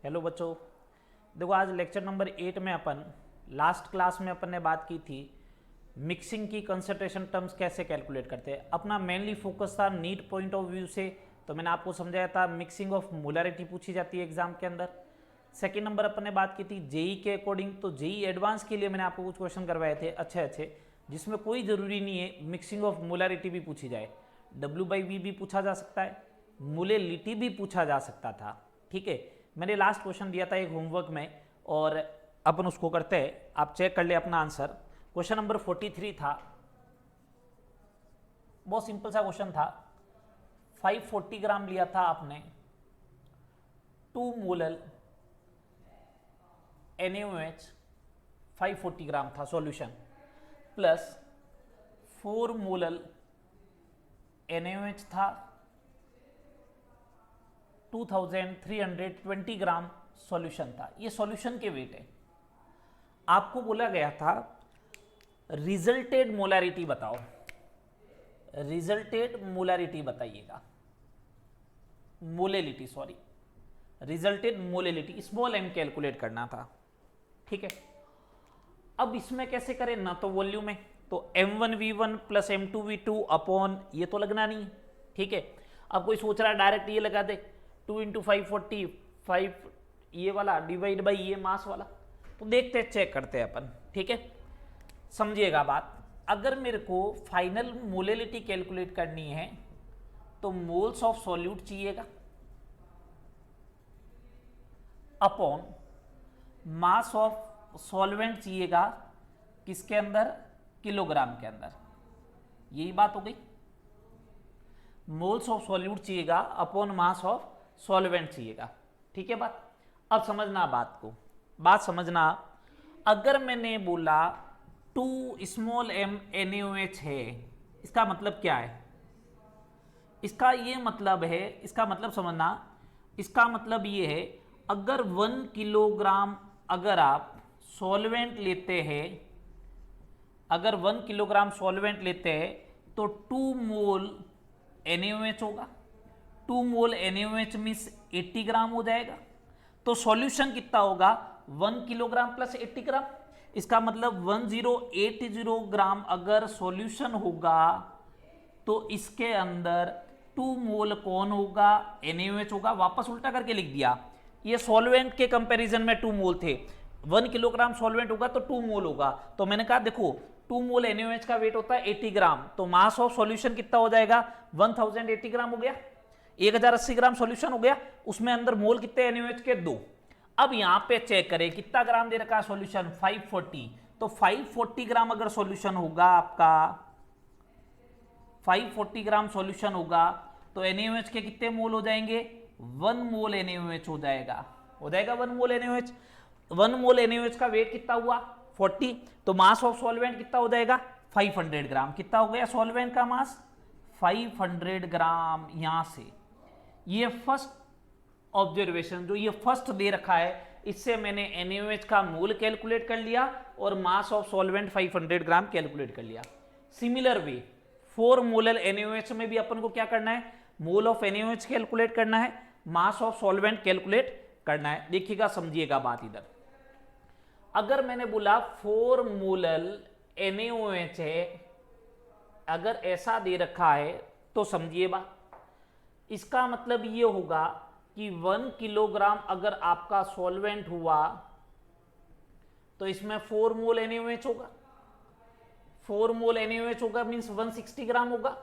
Hello बच्चों। देखो आज लेक्चर नंबर 8 में अपन लास्ट क्लास में अपन ने बात की थी मिक्सिंग की कंसंट्रेशन टर्म्स कैसे कैलकुलेट करते हैं। अपना मेनली फोकस था नीट पॉइंट ऑफ व्यू से, तो मैंने आपको समझाया था मिक्सिंग ऑफ मोलारिटी पूछी जाती है एग्जाम के अंदर। सेकेंड नंबर अपन ने बात की थी जेई के अकॉर्डिंग, तो जेई एडवांस के लिए मैंने आपको कुछ क्वेश्चन करवाए थे अच्छे अच्छे, जिसमें कोई ज़रूरी नहीं है मिक्सिंग ऑफ मोलारिटी भी पूछी जाए, W/V भी पूछा जा सकता है, मोलेलिटी भी पूछा जा सकता था। ठीक है, मैंने लास्ट क्वेश्चन दिया था एक होमवर्क में और अपन उसको करते हैं, आप चेक कर ले अपना आंसर। क्वेश्चन नंबर 43 था, बहुत सिंपल सा क्वेश्चन था। 540 ग्राम लिया था आपने 2 मोलल NaOH, 540 ग्राम था सॉल्यूशन, प्लस 4 मोलल NaOH था, 2320 ग्राम सॉल्यूशन था। ये सॉल्यूशन के वेट है। आपको बोला गया था रिजल्टेड मोलारिटी बताओ, रिजल्टेड मोलारिटी बताइएगा, molality sorry, resulted molality small m calculate करना था। ठीक है, अब इसमें कैसे करें, ना तो वॉल्यूम है तो m1v1 प्लस m2v2 अपॉन ये तो लगना नहीं है। ठीक है, अब कोई सोच रहा है डायरेक्ट ये लगा दे 2 × 540 5 ये वाला डिवाइड बाई ये मास वाला, तो देखते हैं चेक करते हैं अपन। ठीक है, समझिएगा बात। अगर मेरे को फाइनल मोलेलिटी कैलकुलेट करनी है तो मोल्स ऑफ सॉल्यूट चाहिएगा अपॉन मास ऑफ सॉल्वेंट चाहिएगा, किसके अंदर, किलोग्राम के अंदर। यही बात हो गई, मोल्स ऑफ सॉल्यूट चाहिएगा अपॉन मास ऑफ सॉल्वेंट चाहिएगा। ठीक है बात, अब समझना बात को, बात समझना। अगर मैंने बोला 2 स्मॉल m NaOH है, इसका मतलब क्या है, इसका ये मतलब है, इसका मतलब समझना, इसका मतलब ये है अगर 1 किलोग्राम अगर आप सॉल्वेंट लेते हैं, अगर 1 किलोग्राम सॉल्वेंट लेते हैं तो 2 मोल NaOH होगा। 2 मोल NaOH मीन्स 80 ग्राम हो जाएगा। तो सॉल्यूशन कितना होगा, 1 किलोग्राम प्लस 80 ग्राम। इसका मतलब 1080 ग्राम अगर सॉल्यूशन होगा तो इसके अंदर 2 मोल कौन होगा, NaOH होगा। वापस उल्टा करके लिख दिया, ये सॉल्वेंट के कंपैरिजन में 2 मोल थे, 1 किलोग्राम सॉल्वेंट होगा तो 2 मोल होगा। तो मैंने कहा देखो 2 मोल NaOH का वेट होता है 80 ग्राम, तो मास ऑफ सॉल्यूशन कितना हो जाएगा, 1080 ग्राम हो गया, 1080 ग्राम सॉल्यूशन हो गया, उसमें अंदर मोल कितने NaOH के, 2। अब यहां पे चेक करें कितना ग्राम दे रखा है सॉल्यूशन, 540। तो 540 ग्राम अगर सॉल्यूशन होगा आपका, 540 ग्राम सॉल्यूशन होगा तो NaOH के कितने मोल हो जाएंगे, 1 मोल NaOH हो जाएगा, हो जाएगा 1 मोल NaOH। 1 मोल NaOH का वेट कितना हुआ, 40। तो मास ऑफ सॉल्वेंट कितना हो जाएगा, 500 ग्राम। कितना हो गया सॉल्वेंट का मास, 500 ग्राम। यहां से ये फर्स्ट ऑब्जर्वेशन जो ये फर्स्ट दे रखा है, इससे मैंने NaOH का मोल कैलकुलेट कर लिया और mass of solvent 500 gram calculate कर लिया। सिमिलर वे 4 मोलल NaOH में भी अपन को क्या करना है, मोल ऑफ NaOH कैलकुलेट करना है, मास ऑफ सॉल्वेंट कैलकुलेट करना है। देखिएगा समझिएगा बात इधर, अगर मैंने बोला 4 मोलल NaOH है, अगर ऐसा दे रखा है तो समझिए बात, इसका मतलब ये होगा कि 1 किलोग्राम अगर आपका सॉल्वेंट हुआ तो इसमें 4 मोल NaOH होगा। 4 मोल NaOH होगा मीन्स 160 ग्राम होगा।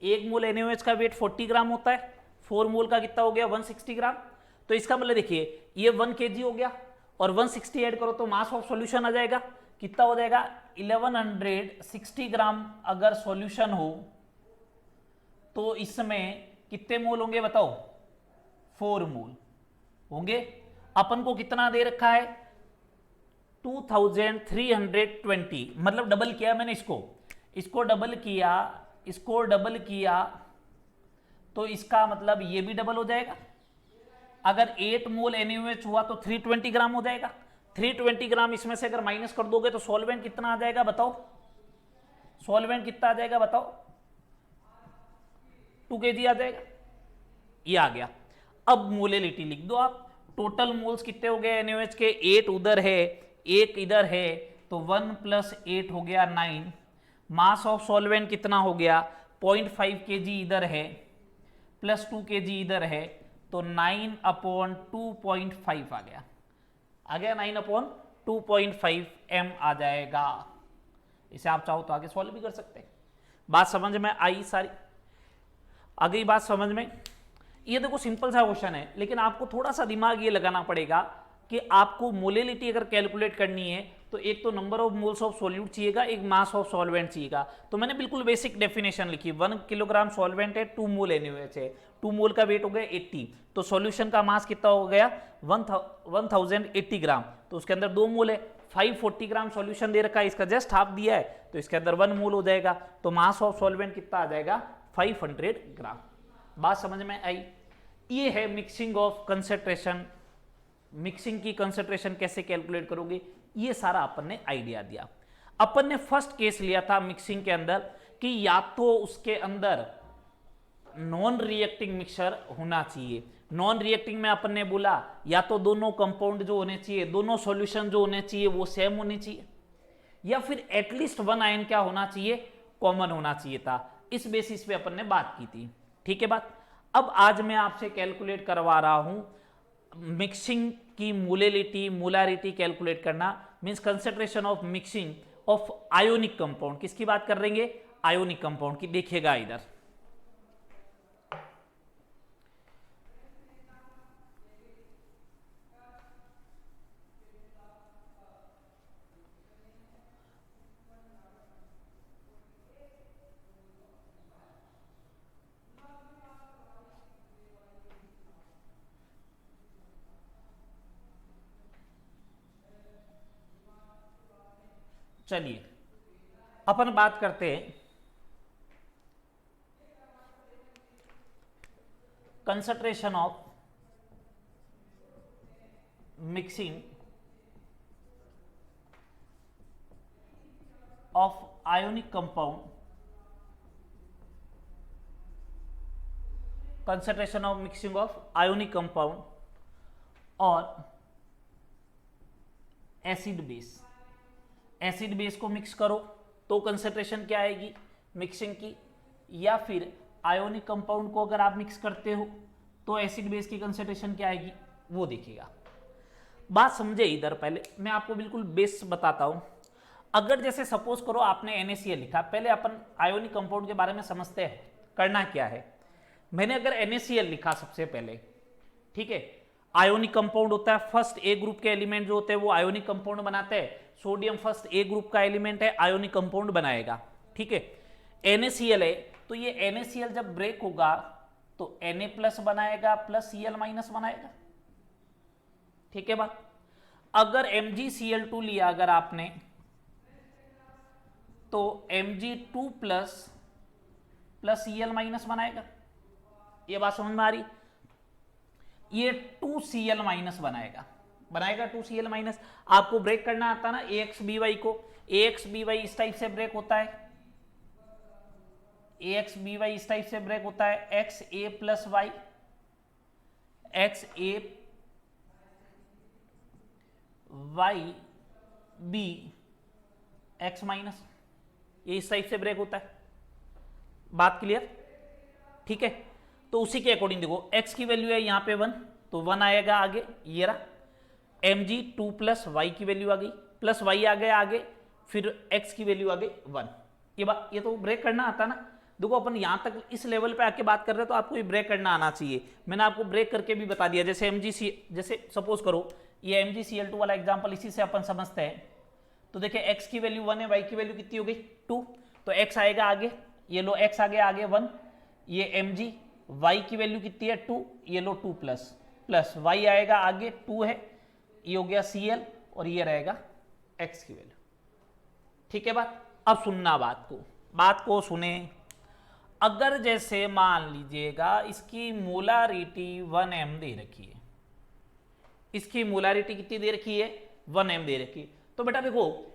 1 मोल NaOH का वेट 40 ग्राम होता है, 4 मोल का कितना हो गया, 160 ग्राम। तो इसका मतलब देखिए ये 1 kg हो गया और 160 ऐड करो तो मास ऑफ सॉल्यूशन आ जाएगा, कितना हो जाएगा, 1160 ग्राम अगर सॉल्यूशन हो तो इसमें कितने मोल होंगे बताओ, 4 मोल होंगे। अपन को कितना दे रखा है, 2320, मतलब डबल किया मैंने इसको डबल किया, इसको डबल किया तो इसका मतलब ये भी डबल हो जाएगा। अगर 8 मोल NaOH हुआ तो 320 ग्राम हो जाएगा। 320 ग्राम इसमें से अगर माइनस कर दोगे तो सॉल्वेंट कितना आ जाएगा बताओ, सॉल्वेंट कितना आ जाएगा बताओ, 2 kg आ जाएगा, ये आ गया। अब मोलेलिटी लिख दो आप, टोटल मोल्स कितने हो गए NaOH के, 8 उधर है 1 इधर है, तो 1 + 8 हो गया 9। मास ऑफ सॉल्वेंट कितना हो गया, 0.5 kg इधर है प्लस 2 kg इधर है, तो 9/2.5 आ गया 9/2.5 m आ जाएगा। इसे आप चाहो तो आगे सॉल्व भी कर सकते हैं। बात समझ में आई सारी? आ गई बात समझ में? ये देखो सिंपल सा क्वेश्चन है, लेकिन आपको थोड़ा सा दिमाग ये लगाना पड़ेगा कि आपको मोलेलिटी अगर कैलकुलेट करनी है तो एक तो number of moles of solute चाहिएगा, एक मास ऑफ सॉल्वेंट चाहिएगा। तो मैंने बिल्कुल बेसिक डेफिनेशन लिखी, 1 किलोग्राम सॉल्वेंट है, 2 मोल NaOH है, 2 मोल का वेट हो गया 80, तो सॉल्यूशन का मास कितना हो गया 1080 ग्राम, तो उसके अंदर 2 मोल है, 540 ग्राम सॉल्यूशन दे रखा है, इसका जस्ट हाफ दिया है, तो इसके अंदर 1 मोल हो जाएगा, तो मास ऑफ सॉल्वेंट कितना आ जाएगा 500 ग्राम। बात समझ में आई? ये है मिक्सिंग ऑफ कंसंट्रेशन। मिक्सिंग की कंसंट्रेशन कैसे कैलकुलेट करोगे, ये सारा अपन ने आइडिया दिया। अपन ने फर्स्ट केस लिया था मिक्सिंग के अंदर कि या तो उसके अंदर नॉन रिएक्टिंग मिक्सचर होना चाहिए। नॉन रिएक्टिंग में अपन ने बोला या तो दोनों कंपाउंड जो होने चाहिए, दोनों सॉल्यूशन जो होने चाहिए वो सेम होने चाहिए, या फिर एटलीस्ट 1 आयन क्या होना चाहिए, कॉमन होना चाहिए था। इस बेसिस पे अपन ने बात की थी, ठीक है बात। अब आज मैं आपसे कैलकुलेट करवा रहा हूं मिक्सिंग की मोलारिटी कैलकुलेट करना, means concentration of mixing of ionic compound. किसकी बात कर रहे हैं, आयोनिक कंपाउंड की। देखिएगा इधर, चलिए अपन बात करते हैं concentration of mixing of ionic compound, concentration of mixing of ionic compound और एसिड बेस। एसिड बेस को मिक्स करो तो कंसंट्रेशन क्या आएगी मिक्सिंग की, या फिर आयोनिक कंपाउंड को अगर आप मिक्स करते हो तो एसिड बेस की कंसंट्रेशन क्या आएगी वो देखिएगा। बात समझे इधर, पहले मैं आपको बिल्कुल बेस बताता हूं। अगर जैसे सपोज करो आपने NaCl लिखा, पहले अपन आयोनिक कंपाउंड के बारे में समझते हैं करना क्या है। मैंने अगर NaCl लिखा सबसे पहले, ठीक है, आयोनिक कंपाउंड होता है, फर्स्ट ए ग्रुप के एलिमेंट जो होते हैं वो आयोनिक कंपाउंड बनाते हैं। सोडियम फर्स्ट ए ग्रुप का एलिमेंट है, आयोनिक कंपाउंड बनाएगा, ठीक है। NaCl है, तो ये NaCl जब ब्रेक होगा तो Na+ बनाएगा प्लस Cl- बनाएगा, ठीक है बात। अगर MgCl2 लिया अगर आपने तो Mg2+ प्लस Cl- बनाएगा। ये बात समझ में आ रही? ये 2Cl- बनाएगा 2Cl-। आपको ब्रेक करना आता ना AXBY को, AXBY इस टाइप से ब्रेक होता है, AXBY इस टाइप से ब्रेक होता है, XA + Y, XA YB X-, ये इस टाइप से ब्रेक होता है। बात क्लियर, ठीक है। तो उसी के अकॉर्डिंग देखो, x की वैल्यू है यहाँ पे 1, तो 1 आएगा आगे, ये रहा। Mg2 + y की वैल्यू आ गई, प्लस y आ गया आगे, फिर x की वैल्यू आ गई 1। ये तो ब्रेक करना आता ना। देखो अपन यहाँ तक इस लेवल पे आके बात कर रहे हैं तो आपको ये ब्रेक करना आना चाहिए। मैंने आपको ब्रेक करके भी बता दिया। जैसे सपोज करो ये MgCl2 वाला एग्जाम्पल, इसी से अपन समझते हैं। तो देखिए x की वैल्यू 1 है, y की वैल्यू कितनी हो गई 2, तो x आएगा आगे, ये लो x आ गया आगे 1, ये Mg, y की वैल्यू कितनी है 2, ये लो 2 प्लस y आएगा आगे 2 है, ये हो गया Cl, और ये रहेगा x की वैल्यू, ठीक है बात। अब सुनना बात को सुने। अगर जैसे मान लीजिएगा इसकी मोलारिटी 1m दे रखी है, इसकी मोलारिटी कितनी दे रखी है 1m दे रखी है, तो बेटा देखो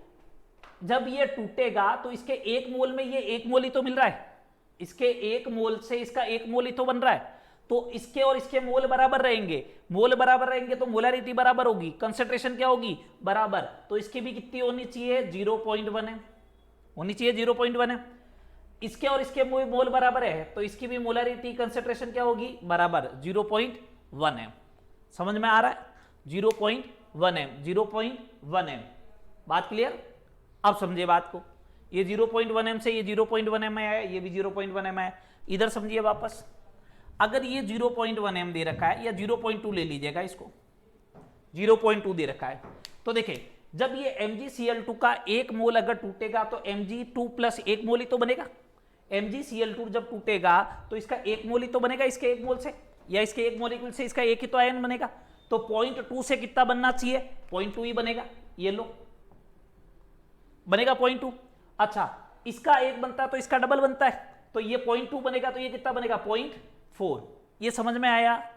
जब ये टूटेगा तो इसके 1 मोल में ये 1 मोल ही तो मिल रहा है, इसके 1 मोल से इसका 1 मोल ही तो बन रहा है। तो इसके और इसके मोल बराबर रहेंगे, मोल बराबर रहेंगे तो मोलैरिटी बराबर होगी, कंसंट्रेशन क्या होगी बराबर, तो इसकी भी कितनी होनी चाहिए 0.1 है, होनी चाहिए 0.1 है। इसके और इसके मोल बराबर है तो इसकी भी मोलैरिटी कंसंट्रेशन क्या होगी बराबर 0.1 है। समझ में आ रहा है 0.1 है, 0.1 है, बात क्लियर। अब समझिए बात को, ये 0.1 एम से ये 0.1 एम आया, ये भी 0.1 एम आया, इधर समझिए वापस, अगर ये 0.1 एम दे रखा है या 0.2 ले लीजिएगा, इसको 0.2 दे रखा है, तो देखिए जब ये MgCl2 का एक मोल अगर टूटेगा तो Mg2 प्लस एक मोल ही तो बनेगा, MgCl2 जब टूटेगा तो इसका एक मोल ही तो बनेगा इसके एक मोल से, या इसके एक मोलिक्यूल से इसका एक ही तो आयन बनेगा, तो 0.2 से कितना बनना चाहिए 0.2 ही बनेगा, ये लो बनेगा 0.2। अच्छा इसका एक बनता है तो इसका डबल बनता है, तो ये 0.2 बनेगा, तो ये कितना बनेगा 0.4। ये समझ में आया,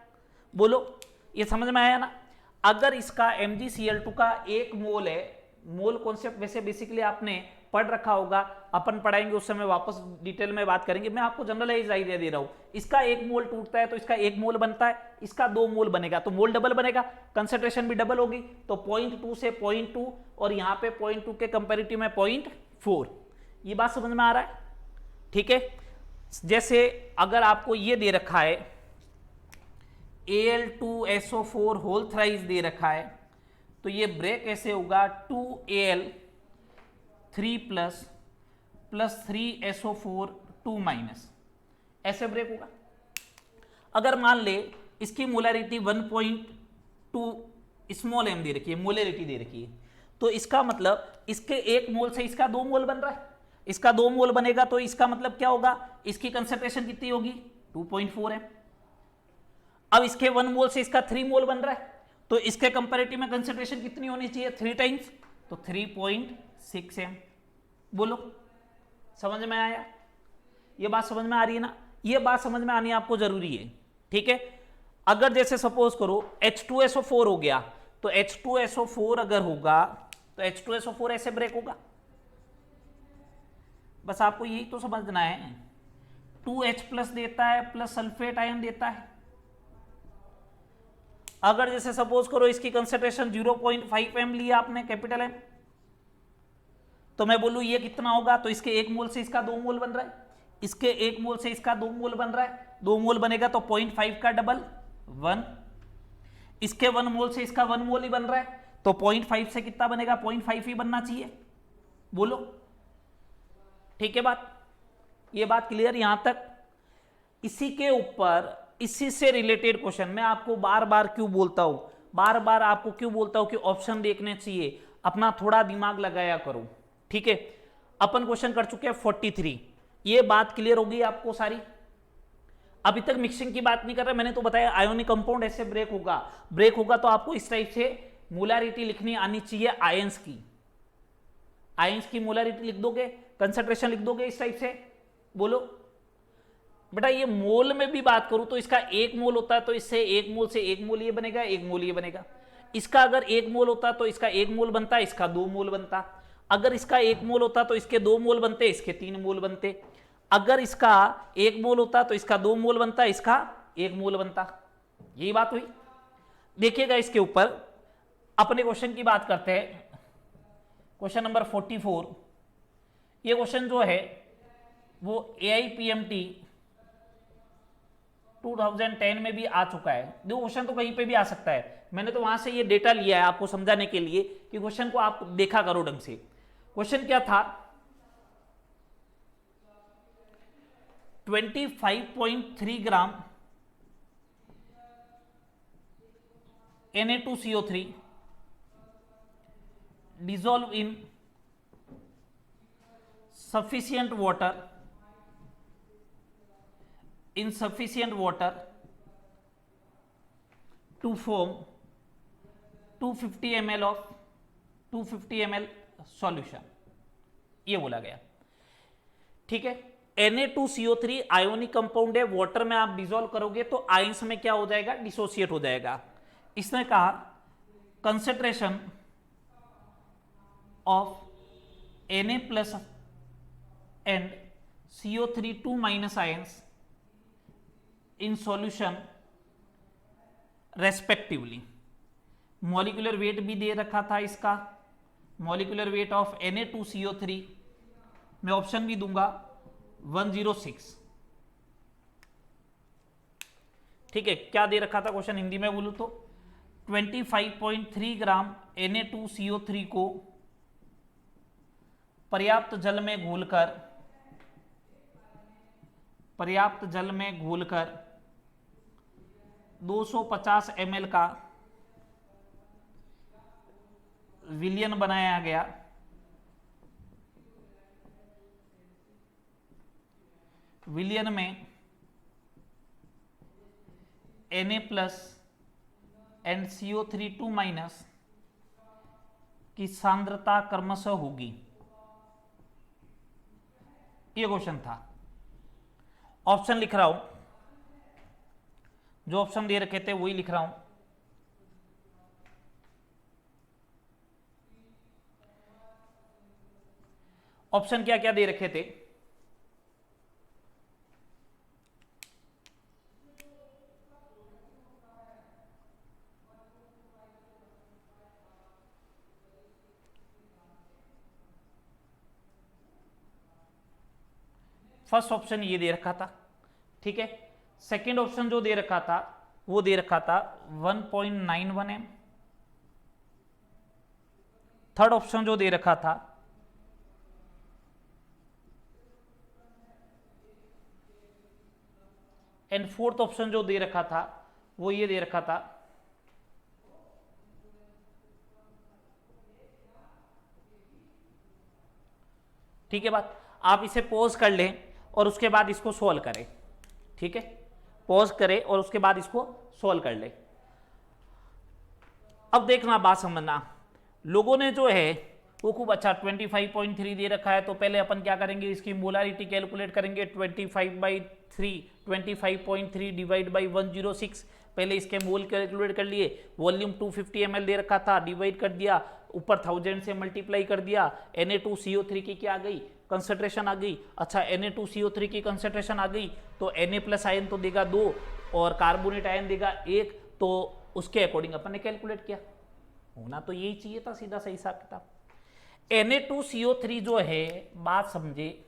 बोलो ये समझ में आया ना। अगर इसका MgCl2 का एक मोल है, मोल कॉन्सेप्ट वैसे बेसिकली आपने पढ़ रखा होगा, अपन पढ़ाएंगे उस समय वापस डिटेल में बात करेंगे, मैं आपको जनरलाइज आइडिया दे रहा हूं। इसका एक मोल टूटता है तो इसका एक मोल बनता है, इसका दो मोल बनेगा तो मोल डबल बनेगा, कंसंट्रेशन भी डबल होगी, तो 0.2 से 0.2 और यहां पे 0.2 के कंपेरेटिव में 0.4। ये बात समझ में आ रहा है, ठीक है। जैसे अगर आपको ये दे रखा है Al2SO4 होल थ्राइस दे रखा है, तो ये ब्रेक ऐसे होगा 2Al3 प्लस 3SO4 2 माइनस, ऐसे ब्रेक होगा। अगर मान ले इसकी मोलैरिटी 1.2 स्मॉल एम दे रखी है, मोलैरिटी दे रखी है, तो इसका मतलब इसके एक मोल से इसका दो मोल बन रहा है, इसका दो मोल बनेगा तो इसका मतलब क्या होगा, इसकी कंसंट्रेशन कितनी होगी 2.4 है। अब इसके 1 मोल से इसका 3 मोल बन रहा है, तो इसके कंपैरेटिव में कंसंट्रेशन कितनी होनी चाहिए 3 टाइम्स, तो 3.6 एम। बोलो समझ में आया, ये बात समझ में आ रही है ना, ये बात समझ में आनी आपको जरूरी है, ठीक है। अगर जैसे सपोज करो H2SO4 हो गया, तो H2SO4 अगर होगा तो H2SO4 ऐसे ब्रेक होगा, बस आपको यही तो समझना है। 2H प्लस देता है प्लस सल्फेट आयन देता है। अगर जैसे सपोज करो इसकी कंसंट्रेशन 0.5 एम लिया आपने कैपिटल एम, तो मैं बोलूं ये कितना होगा, तो इसके एक मोल से इसका दो मोल बन रहा है, इसके एक मोल से इसका दो मोल बन रहा है, दो मोल बनेगा तो 0.5 का डबल 1, इसके 1 मोल से इसका 1 मोल ही बन रहा है, तो 0.5 से कितना बनेगा 0.5 ही बनना चाहिए। बोलो ठीक है बात, ये बात क्लियर यहां तक। इसी के ऊपर इसी से रिलेटेड क्वेश्चन मैं आपको बार बार क्यों बोलता हूं, बार बार आपको क्यों बोलता हूं कि ऑप्शन देखने चाहिए, अपना थोड़ा दिमाग लगाया करो, ठीक है। अपन क्वेश्चन कर चुके हैं 43, ये बात क्लियर होगी आपको सारी। अभी तक मिक्सिंग की बात नहीं कर रहे, मैंने तो बताया आयोनिक कंपाउंड ऐसे ब्रेक होगा, ब्रेक होगा तो आपको इस टाइप से मोलैरिटी लिखनी आनी चाहिए आयंस की, आयंस की मोलैरिटी लिख दोगे, कंसंट्रेशन लिख दोगे इस टाइप से। बोलो बेटा ये मोल में भी बात करूं तो इसका एक मोल होता है तो इससे एक मोल से एक मोल ये बनेगा, एक मोल ये बनेगा। इसका अगर एक मोल होता तो इसका एक मोल बनता, इसका दो मोल बनता। अगर इसका एक मोल होता तो इसके दो मोल बनते, इसके तीन मोल बनते। अगर इसका एक मोल होता तो इसका दो मोल बनता, इसका एक मोल बनता। यही बात हुई। देखिएगा इसके ऊपर अपने क्वेश्चन की बात करते हैं, क्वेश्चन नंबर 44। ये क्वेश्चन जो है वो AIPMT 2010 में भी आ चुका है। दो क्वेश्चन तो कहीं पे भी आ सकता है, मैंने तो वहां से ये डेटा लिया है आपको समझाने के लिए कि क्वेश्चन को आप देखा करो ढंग से। क्वेश्चन क्या था, 25.3 ग्राम Na2CO3 dissolve in sufficient water to form 250 ml of 250 ml solution, ये बोला गया, ठीक है। Na2CO3 आयोनिक कंपाउंड है, वाटर में आप डिसॉल्व करोगे तो आयंस में क्या हो जाएगा, डिसोसिएट हो जाएगा। इसने कहा concentration of Na plus and CO3 2 minus ions in solution respectively. Molecular weight भी दे रखा था इसका, मॉलिक्यूलर वेट ऑफ Na2CO3 मैं ऑप्शन भी दूंगा 106। ठीक है, क्या दे रखा था क्वेश्चन हिंदी में बोलूं तो 25.3 ग्राम Na2CO3 को पर्याप्त जल में घोलकर 250 ml का विलयन बनाया गया। विलयन में Na plus and CO3 2 minus की सांद्रता क्रमशः होगी। ये क्वेश्चन था। ऑप्शन लिख रहा हूं, जो ऑप्शन दे रखे थे वही लिख रहा हूं। ऑप्शन क्या क्या दे रखे थे? फर्स्ट ऑप्शन ये दे रखा था, ठीक है। सेकंड ऑप्शन जो दे रखा था वो दे रखा था 1.91 m। थर्ड ऑप्शन जो दे रखा था एंड फोर्थ ऑप्शन जो दे रखा था वो ये दे रखा था ठीक है बात। आप इसे पॉज कर लें और उसके बाद इसको सॉल्व करें, ठीक है। पॉज करें और उसके बाद इसको सॉल्व कर लें। अब देखना, बात समझना, लोगों ने जो है वो खूब अच्छा 25.3 दे रखा है, तो पहले अपन क्या करेंगे, इसकी मोलारिटी कैलकुलेट करेंगे। 25/3 डिवाइड बाई 106, पहले इसके मोल कैलकुलेट कर लिए। वॉल्यूम 250 ml दे रखा था, डिवाइड कर दिया, ऊपर 1000 से मल्टीप्लाई कर दिया। Na2CO3 की क्या आ गई, कंसंट्रेशन आ गई। अच्छा, Na2CO3 की कंसंट्रेशन आ गई तो Na प्लस आयन तो देगा 2 और कार्बोनेट आयन देगा 1, तो उसके अकॉर्डिंग अपन ने कैलकुलेट किया। होना तो यही चाहिए था, सीधा सही हिसाब किताब। Na2CO3 जो है, बात समझे,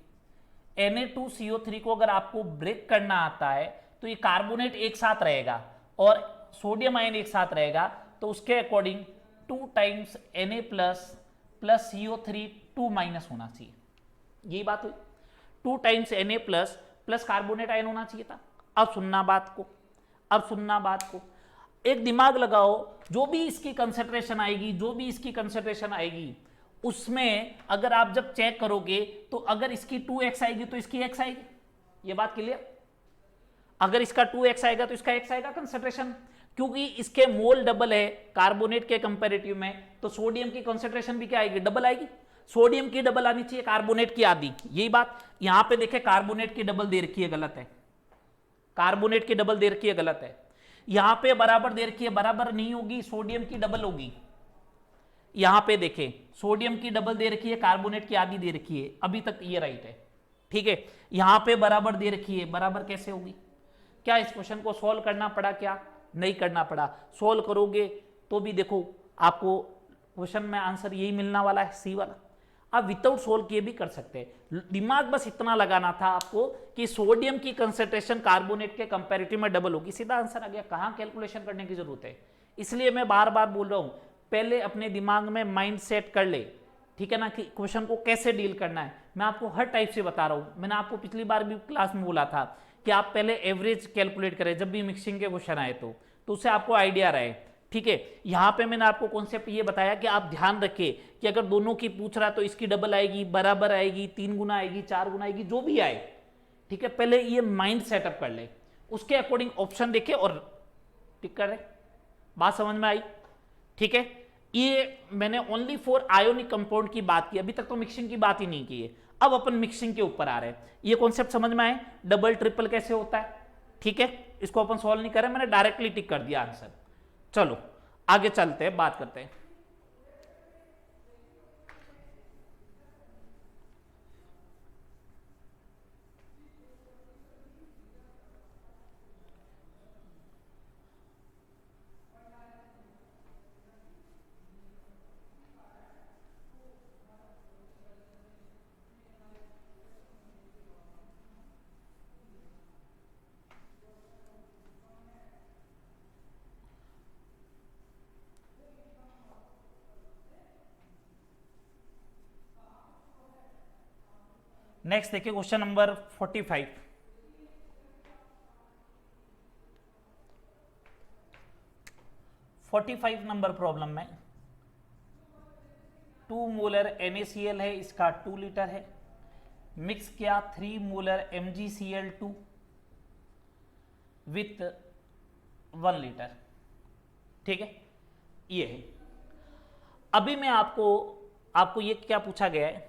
Na2CO3 को अगर आपको ब्रेक करना आता है तो ये कार्बोनेट एक साथ रहेगा और सोडियम आयन एक साथ रहेगा, तो उसके according 2 times Na plus CO3 2 minus होना चाहिए। यही बात हुई, 2 times Na plus carbonate ion होना चाहिए था। अब सुनना बात को, एक दिमाग लगाओ, जो भी इसकी कंसंट्रेशन आएगी उसमें अगर आप जब चेक करोगे तो अगर इसकी 2x आएगी तो इसकी x आएगी। ये बात क्लियर? अगर इसका 2x आएगा तो इसका x आएगा कंसंट्रेशन, क्योंकि इसके मोल डबल है कार्बोनेट के कंपैरेटिव में, तो सोडियम की कंसंट्रेशन भी क्या आएगी, डबल आएगी। सोडियम की डबल आनी चाहिए, कार्बोनेट की आधी। यही बात यहां पे देखे, कार्बोनेट की डबल दे रखी है, गलत है। कार्बोनेट की डबल दे रखी है, गलत है। यहां पे बराबर दे रखी है, बराबर नहीं होगी, सोडियम की डबल होगी। यहां पे देखें, सोडियम की डबल दे रखी है, कार्बोनेट की आधी दे रखी है, अभी तक ये राइट है, ठीक है। यहां पे बराबर दे रखी है, बराबर कैसे होगी? क्या इस क्वेश्चन को सॉल्व करना पड़ा? क्या नहीं करना पड़ा? सॉल्व करोगे तो भी देखो आपको क्वेश्चन में आंसर यही मिलना वाला है, सी वाला। आप विदाउट सोल्व किए भी कर सकते हैं। दिमाग बस इतना लगाना था आपको कि सोडियम की कंसंट्रेशन कार्बोनेट के कंपैरेटिव में डबल होगी, सीधा आंसर आ गया। कहां कैलकुलेशन करने की जरूरत है? इसलिए मैं बार बार बोल रहा हूं, पहले अपने दिमाग में माइंड सेट कर ले, ठीक है ना, कि क्वेश्चन को कैसे डील करना है। मैं आपको हर टाइप से बता रहा हूं। मैंने आपको पिछली बार भी क्लास में बोला था कि आप पहले एवरेज कैलकुलेट करें जब भी मिक्सिंग के क्वेश्चन आए तो उससे आपको आइडिया रहे, ठीक है। यहां पे मैंने आपको कॉन्सेप्ट ये बताया कि आप ध्यान रखिए कि अगर दोनों की पूछ रहा है तो इसकी डबल आएगी, बराबर आएगी, 3 गुना आएगी, 4 गुना आएगी, जो भी आए, ठीक है। पहले ये माइंड सेटअप कर ले, उसके अकॉर्डिंग ऑप्शन देखे और टिक कर रहे। बात समझ में आई? ठीक है। ये मैंने ओनली फॉर आयोनिक कंपाउंड की बात की, अभी तक तो मिक्सिंग की बात ही नहीं की है। अब अपन मिक्सिंग के ऊपर आ रहे हैं। ये कॉन्सेप्ट समझ में आए, डबल ट्रिपल कैसे होता है, ठीक है। इसको अपन सॉल्व नहीं कर रहे, मैंने डायरेक्टली टिक कर दिया आंसर। चलो आगे चलते हैं, बात करते हैं। नेक्स्ट देखिए क्वेश्चन नंबर 45। 45 नंबर प्रॉब्लम में 2 मोलर NaCl है, इसका 2 लीटर है, मिक्स किया 3 मोलर MgCl2 विथ 1 लीटर। ठीक है, ये है। अभी मैं आपको ये क्या पूछा गया है,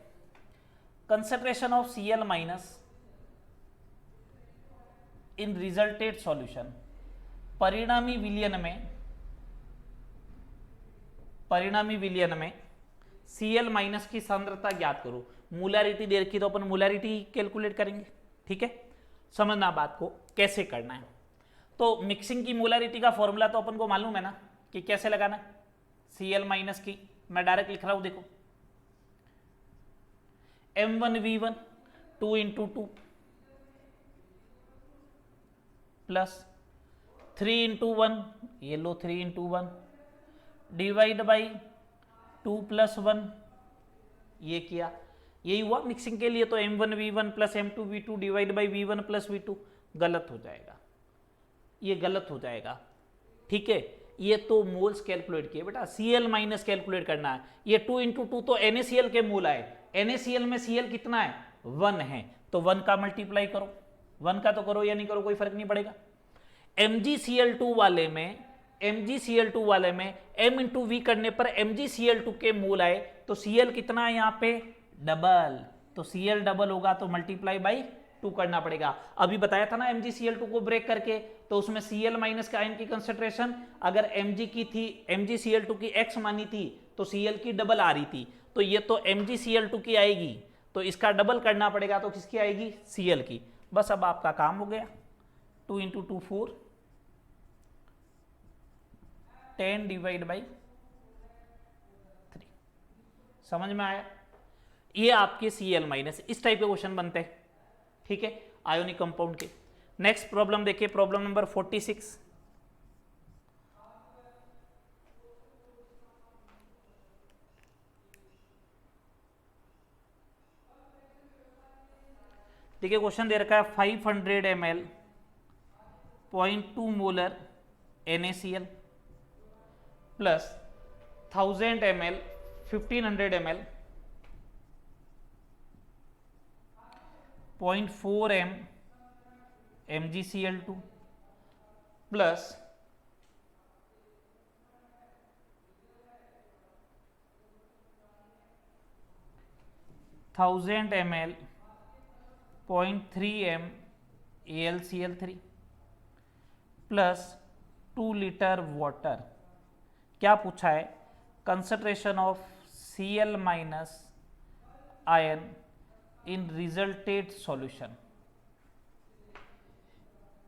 concentration of Cl minus in resulted solution, परिणामी विलयन में Cl माइनस की सांद्रता ज्ञात करो। मोलैरिटी दे रखी तो अपन मोलैरिटी कैलकुलेट करेंगे। ठीक है, समझना बात को कैसे करना है। तो मिक्सिंग की मोलैरिटी का फॉर्मूला तो अपन को मालूम है ना कि कैसे लगाना। Cl माइनस की मैं डायरेक्ट लिख रहा हूं, देखो M1V1 2 इंटू 2 प्लस 3 इंटू 1, ये लो 3 इंटू 1 डिवाइड बाई 2 प्लस 1, ये किया, यही हुआ मिक्सिंग के लिए। तो M1V1 plus M2V2 divide by V1 plus V2 गलत हो जाएगा, ये गलत हो जाएगा। ठीक है, ये तो मोल्स कैलकुलेट किए बेटा, Cl माइनस कैलकुलेट करना है। ये 2 इंटू 2 तो NaCl के मोल आए, NaCl में Cl कितना है 1 है, तो 1 का मल्टीप्लाई करो, 1 का तो करो या नहीं करो कोई फर्क नहीं पड़ेगा। MgCl2 वाले में M इंटू V करने पर MgCl2 के मोल आए, तो Cl कितना है यहाँ पे डबल, तो Cl डबल होगा तो मल्टीप्लाई बाई 2 करना पड़ेगा। अभी बताया था ना MgCl2 को ब्रेक करके, तो उसमें Cl माइनस के आयन की कंसंट्रेशन अगर Mg की थी, MgCl2 की x मानी थी तो Cl की डबल आ रही थी, तो ये तो MgCl2 की आएगी, तो इसका डबल करना पड़ेगा, तो किसकी आएगी Cl की। बस अब आपका काम हो गया। 2 इंटू 2 4, 10 डिवाइड बाई 3। समझ में आया? ये आपके Cl माइनस, इस टाइप के क्वेश्चन बनते हैं। ठीक है, आयोनिक कंपाउंड के। नेक्स्ट प्रॉब्लम देखिए, प्रॉब्लम नंबर 46। देखिए क्वेश्चन दे रखा है 500 ml 0.2 molar NaCl plus 1000 ml 1500 ml 0.4 m MgCl2 plus 1000 ml 0.3 m AlCl3 plus 2 litre water. क्या पूछा है? Concentration of Cl minus ion in resulted solution.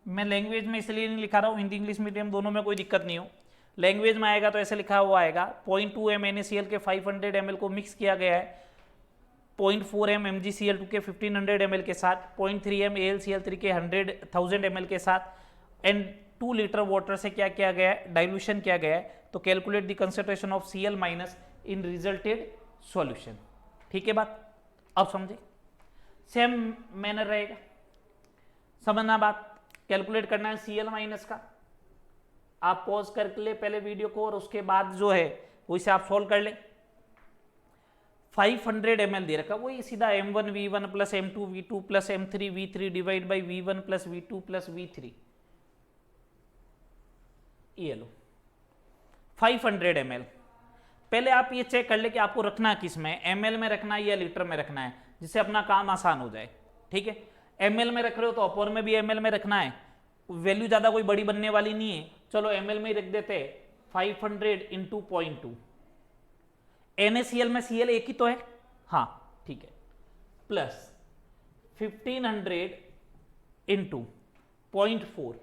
मैं लैंग्वेज में इसलिए नहीं लिखा रहा हूँ, हिंदी इंग्लिश मीडियम दोनों में कोई दिक्कत नहीं हो। लैंग्वेज में आएगा तो ऐसे लिखा हुआ आएगा, 0.2 m NaCl के 500 ml को मिक्स किया गया है 0.4 m MgCl2 के 1500 ml के साथ, 0.3 m AlCl3 के 1000 ml के साथ एंड 2 लीटर वाटर से क्या किया गया है, डाइल्यूशन किया गया है। तो calculate the concentration of Cl minus in resulted solution. ठीक है बात, अब समझे? सेम मैनर रहेगा, समझना बात। कैलकुलेट करना है Cl माइनस का, आप पॉज कर ले पहले वीडियो को और उसके बाद जो है वो इसे आप सॉल्व कर ले। 500 ml दे रखा, वही सीधा M1V1 plus M2V2 plus M3V3 divide by V1 plus V2 plus V3, ये लो 500 ml। पहले आप ये चेक कर ले कि आपको रखना है किस में, ml में रखना है या लीटर में रखना है, जिससे अपना काम आसान हो जाए। ठीक है, ml में रख रहे हो तो अपर में भी ml में रखना है, वैल्यू ज़्यादा कोई बड़ी बनने वाली नहीं है, चलो ml में ही रख देते हैं। 500 इंटू 0.2, NaCl में Cl एक ही तो है, हाँ ठीक है, प्लस 1500 इंटू 0.4,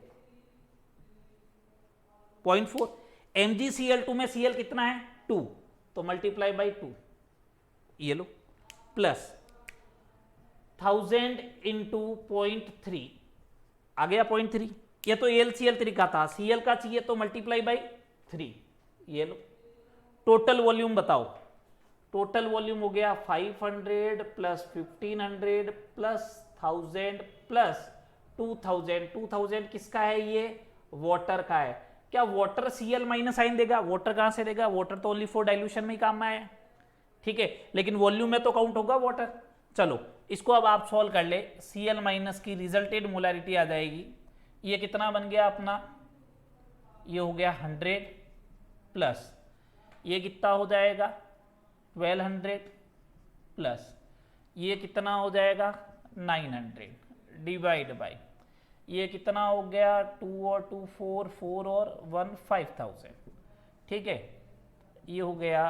MgCl2 में Cl कितना है 2, तो मल्टीप्लाई बाई 2, ये लो, प्लस 1000 इंटू 0.3 आ गया 0.3, ये तो AlCl3 का था, Cl का चाहिए तो मल्टीप्लाई बाई 3, ये लो। टोटल वॉल्यूम बताओ, टोटल वॉल्यूम हो गया 500 प्लस 1500 प्लस 1000 प्लस 2000। 2000 किसका है? ये वाटर का है। क्या वाटर Cl माइनस आइन देगा? वाटर कहां से देगा? वाटर तो ओनली फॉर डाइल्यूशन में ही काम में आया, ठीक है, लेकिन वॉल्यूम में तो काउंट होगा वाटर। चलो इसको अब आप सॉल्व कर ले। Cl माइनस की रिजल्टेड मोलारिटी आ जाएगी, ये कितना बन गया अपना? ये हो गया 100 प्लस ये कितना हो जाएगा 1200 प्लस ये कितना हो जाएगा 900 डिवाइड बाय ये कितना हो गया 2 और 2 4 4 और 1 5000, ठीक है। ये हो गया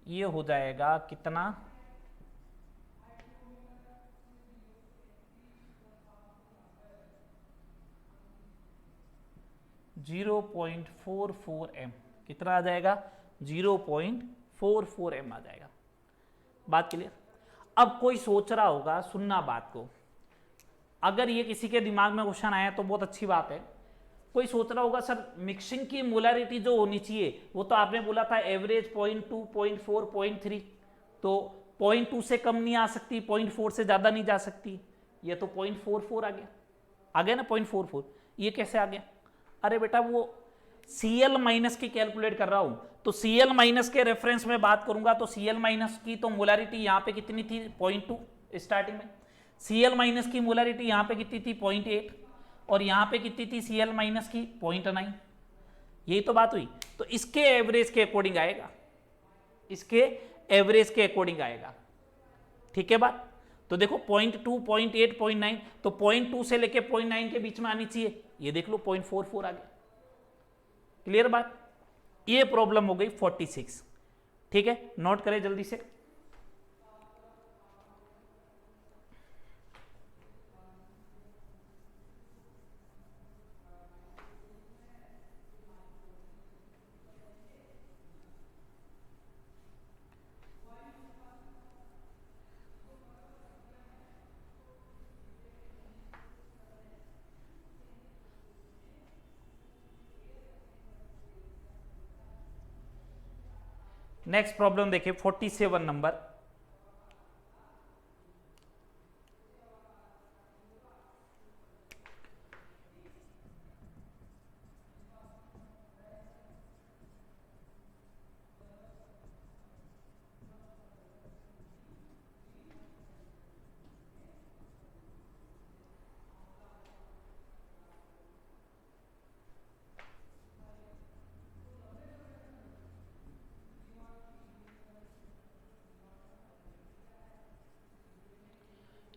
ये हो जाएगा कितना 0.44 m। कितना आ जाएगा? 0.44 m आ जाएगा। बात क्लियर? अब कोई सोच रहा होगा, सुनना बात को, अगर ये किसी के दिमाग में क्वेश्चन आया तो बहुत अच्छी बात है। कोई सोच रहा होगा सर मिक्सिंग की मोलारिटी जो होनी चाहिए वो तो आपने बोला था एवरेज 0.2 0.4 0.3, तो 0.2 से कम नहीं आ सकती, 0.4 से ज्यादा नहीं जा सकती। ये तो 0.44 आ गया ना 0.44। ये कैसे आ गया? अरे बेटा वो Cl माइनस की कैलकुलेट कर रहा हूं, तो Cl माइनस के रेफरेंस में बात करूंगा तो Cl माइनस की तो मोलारिटी यहां पे कितनी थी 0.2 स्टार्टिंग में, Cl माइनस की मोलारिटी यहां पे कितनी थी 0.8 और यहां पे कितनी थी Cl माइनस की 0.9। यही तो बात हुई। तो इसके एवरेज के अकॉर्डिंग आएगा, इसके एवरेज के अकॉर्डिंग आएगा, ठीक है बात। तो देखो 0.2 0.8 0.9, तो 0.2 से लेके 0.9 के बीच में आनी चाहिए। ये देख लो 0.44 आ गया। क्लियर बात? ये प्रॉब्लम हो गई 46, ठीक है, नोट करें जल्दी से। नेक्स्ट प्रॉब्लम देखिए 47 नंबर।